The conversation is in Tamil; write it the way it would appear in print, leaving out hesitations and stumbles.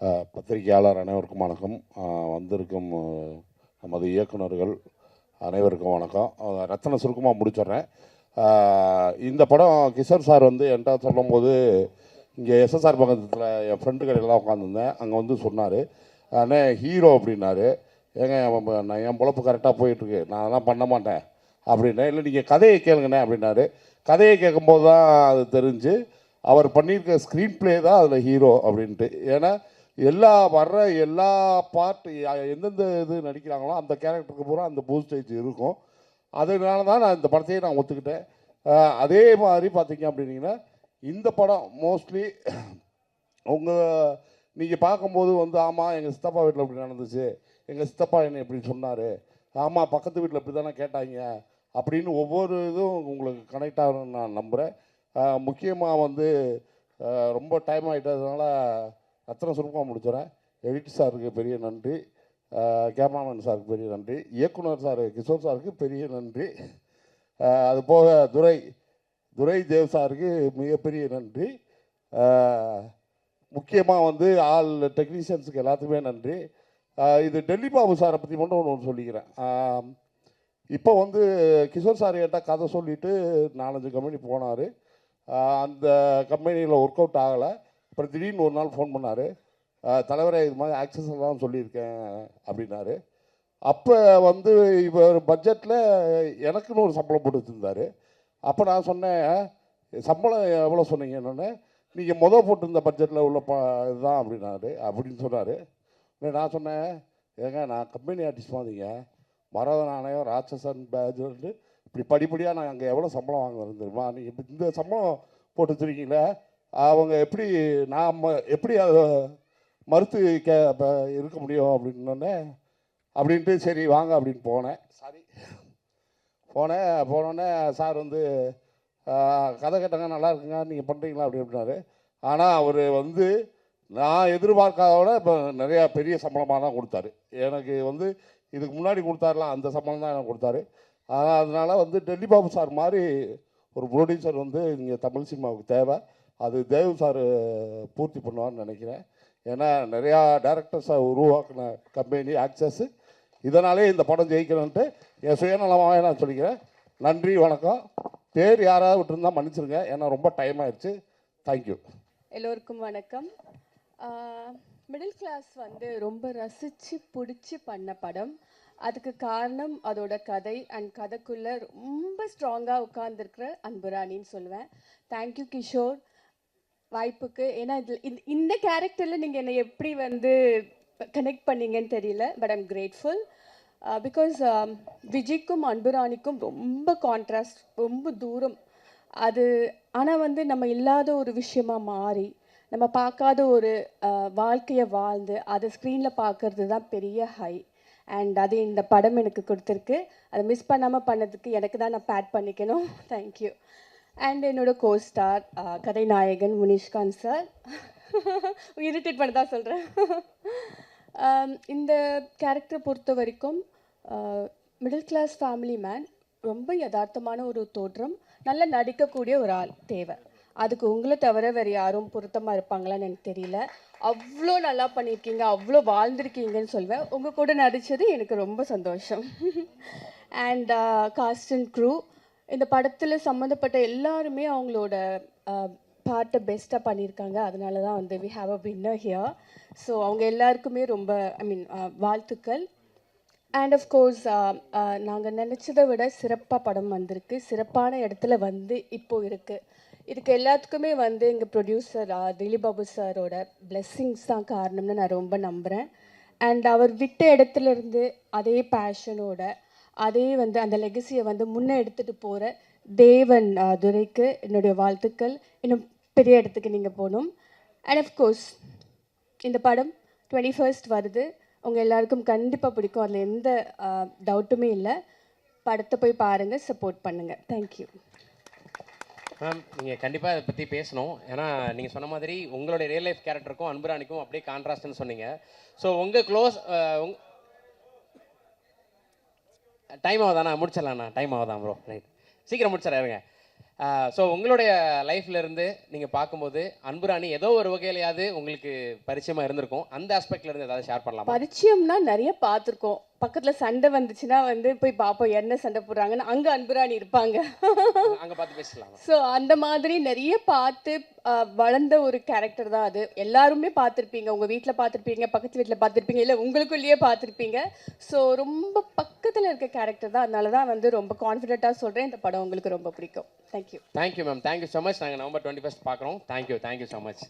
பத்திரிகையாளர் அனைவருக்கும் வணக்கம். வந்திருக்கும் நமது இயக்குநர்கள் அனைவருக்கும் வணக்கம். ரத்தன சுருக்கமாக முடிச்சிடுறேன். இந்த படம் கிஷோர் சார் வந்து என்கிட்ட சொல்லும்போது, இங்கே எஸ்எஸ்ஆர் பக்கத்தில் என் ஃப்ரெண்டு கடையில் உட்காந்துருந்தேன். அங்கே வந்து சொன்னார், அண்ணே ஹீரோ அப்படின்னாரு. ஏங்க நான் என் பொழப்பு கரெக்டாக போயிட்டுருக்கு, நான் அதெல்லாம் பண்ண மாட்டேன் அப்படின்னேன். இல்லை நீங்கள் கதையை கேளுங்கண்ணே அப்படின்னாரு. கதையை கேட்கும்போது தான் அது தெரிஞ்சு அவர் பண்ணியிருக்க ஸ்க்ரீன் ப்ளே தான் அதில் ஹீரோ அப்படின்ட்டு. ஏன்னா எல்லா பார்ட் எந்தெந்த இது நடிக்கிறாங்களோ அந்த கேரக்டருக்கு பூரா அந்த பூஸ்டேஜ் இருக்கும். அதனால தான் நான் இந்த படத்தையே நான் ஒத்துக்கிட்டேன். அதே மாதிரி பார்த்தீங்க அப்படின்னீங்கன்னா இந்த படம் மோஸ்ட்லி நீங்கள் பார்க்கும்போது வந்து, ஆமாம் எங்கள் சித்தப்பா வீட்டில் இப்படி நடந்துச்சு, எங்கள் சித்தப்பா என்னை இப்படி சொன்னார், ஆமாம் பக்கத்து வீட்டில் இப்படி தானே கேட்டாங்க அப்படின்னு ஒவ்வொரு இதுவும் உங்களுக்கு கனெக்ட் ஆகணும்னு நான் நம்புகிறேன். முக்கியமாக வந்து ரொம்ப டைம் ஆகிட்டதுனால அத்தனை சுருக்கமாக முடிச்சுறேன். எடிட் சாருக்கு பெரிய நன்றி, கேமராமேன் சாருக்கு பெரிய நன்றி, இயக்குனர் சார் கிஷோர் சாருக்கு பெரிய நன்றி, அது போக துரை தேவ் சாருக்கு மிகப்பெரிய நன்றி, முக்கியமாக வந்து ஆல் டெக்னீஷியன்ஸுக்கு எல்லாத்துக்குமே நன்றி. இது டெல்லி பாபு சாரை பற்றி மட்டும் ஒன்று சொல்லிக்கிறேன். இப்போ வந்து கிஷோர் சார் என்கிட்ட கதை சொல்லிவிட்டு 4-5 கம்பெனி போனார். அந்த கம்பெனியில் ஒர்க் அவுட் ஆகலை. அப்புறம் திடீர்னு ஒரு நாள் ஃபோன் பண்ணார், தலைவரை இது மாதிரி ஆக்சஸ் எல்லாம் சொல்லியிருக்கேன் அப்படின்னாரு. அப்போ வந்து இவர் பட்ஜெட்டில் எனக்குன்னு ஒரு சம்பளம் போட்டு வச்சுருந்தார். அப்போ நான் சொன்னேன், சம்பளம் எவ்வளோ சொன்னீங்க என்னென்னு. நீங்கள் போட்டிருந்த பட்ஜெட்டில் உள்ள இதுதான் அப்படின்னாரு அப்படின்னு சொன்னார். நான் சொன்னேன், ஏங்க நான் கம்பெனி ஆர்டிஸ்ட் மாதிரிங்க, மரத நாணயம் ராட்சசன் பேஜ் வந்து இப்படி படிப்படியாக நான் அங்கே எவ்வளோ சம்பளம் வாங்குறது தெரியுமா, நீங்கள் இப்போ இந்த சம்பளம் போட்டு வச்சுருக்கீங்களே, அவங்க எப்படி நான் எப்படி அதை மறுத்து இருக்க முடியும் அப்படின்னோடனே அப்படின்ட்டு சரி வாங்க அப்படின்னு போனேன். போனோடனே சார் வந்து கதை கேட்டாங்க, நல்லா இருக்குங்க நீங்கள் பண்ணுறீங்களா அப்படின்னாரு. ஆனால் அவர் வந்து நான் எதிர்பார்க்காதோட இப்போ நிறையா பெரிய சம்பளமாக தான் கொடுத்தாரு. எனக்கு வந்து இதுக்கு முன்னாடி கொடுத்தாருலாம் அந்த சம்பளம் தான் எனக்கு கொடுத்தாரு. அதனால் வந்து டெல்லி பாபு சார் மாதிரி ஒரு ப்ரொடியூசர் வந்து இங்கே தமிழ் சினிமாவுக்கு தேவை. அது தேவ் சார் பூர்த்தி பண்ணுவார்னு நினைக்கிறேன். ஏன்னா நிறையா டேரக்டர்ஸை உருவாக்கின கம்பெனி ஆக்சஸ். இதனாலே இந்த படம் ஜெயிக்கணுன்ட்டு என் சுயநலமாகவே நான் சொல்லிக்கிறேன். நன்றி, வணக்கம். பேர் யாராவது விட்டுருந்தா மன்னிச்சிருங்க, ஏன்னா ரொம்ப டைம் ஆயிடுச்சு. தேங்க்யூ. எல்லோருக்கும் வணக்கம். மிடில் கிளாஸ் வந்து ரொம்ப ரசித்து பிடிச்சி பண்ண படம். அதுக்கு காரணம் அதோட கதை அண்ட் கதைக்குள்ளே ரொம்ப ஸ்ட்ராங்காக உட்கார்ந்துருக்கிற அன்புராணின்னு சொல்லுவேன். தேங்க்யூ கிஷோர் வாய்ப்புக்கு. ஏன்னா இதில் இந்த கேரக்டரில் நீங்கள் என்னை எப்படி வந்து கனெக்ட் பண்ணீங்கன்னு தெரியல, பட் ஐம் கிரேட்ஃபுல். பிகாஸ் விஜய்க்கும் அன்புராணிக்கும் ரொம்ப கான்ட்ராஸ்ட், ரொம்ப தூரம் அது. ஆனால் வந்து நம்ம இல்லாத ஒரு விஷயமா மாறி நம்ம பார்க்காத ஒரு வாழ்க்கையை வாழ்ந்து அதை ஸ்க்ரீனில் பார்க்கறது தான் பெரிய ஹை. அண்ட் அது இந்த படம் எனக்கு கொடுத்துருக்கு. அதை மிஸ் பண்ணாமல் பண்ணதுக்கு எனக்கு தான் நான் பேட் பண்ணிக்கணும். தேங்க்யூ. அண்ட் என்னோட கோஸ்டார் கதைநாயகன் முனிஷ்காந்த் சார், இரிட்டேட் பண்ண தான் சொல்கிறேன். இந்த கேரக்டரை பொறுத்த வரைக்கும் மிடில் கிளாஸ் ஃபேமிலி மேன், ரொம்ப யதார்த்தமான ஒரு தோற்றம், நல்லா நடிக்கக்கூடிய ஒரு ஆள் தேவை. அதுக்கு உங்களை தவிர வேறு யாரும் பொருத்தமாக இருப்பாங்களான்னு எனக்கு தெரியல. அவ்வளோ நல்லா பண்ணியிருக்கீங்க, அவ்வளோ வாழ்ந்திருக்கீங்கன்னு சொல்வேன். உங்கள் கூட நடித்தது எனக்கு ரொம்ப சந்தோஷம். அண்ட் காஸ்ட் அண்ட் க்ரூ, இந்த படத்தில் சம்மந்தப்பட்ட எல்லாருமே அவங்களோட பார்ட்டை பெஸ்ட்டாக பண்ணியிருக்காங்க. அதனால தான் வந்து we have a winner here. So அவங்க எல்லாருக்குமே ரொம்ப வாழ்த்துக்கள். அண்ட் ஆஃப்கோர்ஸ் நாங்கள் நினச்சதை விட சிறப்பாக படம் வந்திருக்கு, சிறப்பான இடத்துல வந்து இப்போது இருக்குது. இதுக்கு எல்லாத்துக்குமே வந்து எங்கள் ப்ரொடியூசர் திலீப் பாபு சாரோட பிளெஸ்ஸிங்ஸ் தான் காரணம்னு நான் ரொம்ப நம்புகிறேன். அண்ட் அவர் விட்ட இடத்துலேருந்து அதே பேஷனோட அதே வந்து அந்த லெகசியை வந்து முன்னே எடுத்துகிட்டு போகிற தேவன் துரைக்கு என்னுடைய வாழ்த்துக்கள். இன்னும் பெரிய இடத்துக்கு நீங்கள் போகணும். அண்ட் ஆஃப்கோர்ஸ் இந்த படம் 21st வருது. உங்கள் எல்லாருக்கும் கண்டிப்பாக பிடிக்கும், அதில் எந்த டவுட்டுமே இல்லை. படத்தை போய் பாருங்கள், சப்போர்ட் பண்ணுங்கள். Thank you ma'am. நீங்கள் கண்டிப்பாக இதை பற்றி பேசணும். ஏன்னா நீங்கள் சொன்ன மாதிரி உங்களுடைய ரியல் லைஃப் கேரக்டருக்கும் அன்புராணிக்கும் அப்படியே கான்ட்ராஸ்ட்னு சொன்னீங்க. ஸோ உங்கள் க்ளோஸ் டைம் ஆகுதாண்ணா? முடிச்சிடலாண்ணா, டைம் ஆகுதான் ப்ரோ. ரைட், சீக்கிரம் முடிச்சிடறேங்க. ஸோ உங்களுடைய லைஃப்ல இருந்து நீங்கள் பார்க்கும்போது அன்புராணி ஏதோ ஒரு வகையிலையாவது உங்களுக்கு பரிச்சயமா இருந்திருக்கும். அந்த ஆஸ்பெக்ட்ல இருந்து ஏதாவது ஷேர் பண்ணலாமா? பரிச்சயம்னா நிறைய பார்த்துருக்கோம். பக்கத்துல சண்டை வந்துச்சுன்னா வந்து போய் பார்ப்போம் என்ன சண்டை போடுறாங்கன்னு. அங்க அன்புராணி இருப்பாங்க. அங்க பார்த்து பேசலாம். ஸோ அந்த மாதிரி நிறைய பார்த்து வளர்ந்த ஒரு கேரக்டர் தான் அது. எல்லாருமே பார்த்துருப்பீங்க, உங்க வீட்டில் பார்த்துருப்பீங்க, பக்கத்து வீட்டில் பார்த்துருப்பீங்க, இல்லை உங்களுக்குள்ளேயே பார்த்துருப்பீங்க. ஸோ ரொம்ப பக்கத்தில் இருக்க கேரக்டர் தான். அதனால தான் வந்து ரொம்ப கான்ஃபிடென்ட்டாக சொல்கிறேன், இந்த படம் உங்களுக்கு ரொம்ப பிடிக்கும். Thank you. Thank you ma'am, thank you so much. நாங்கள் நவம்பர் 21 பார்க்குறோம். Thank you so much.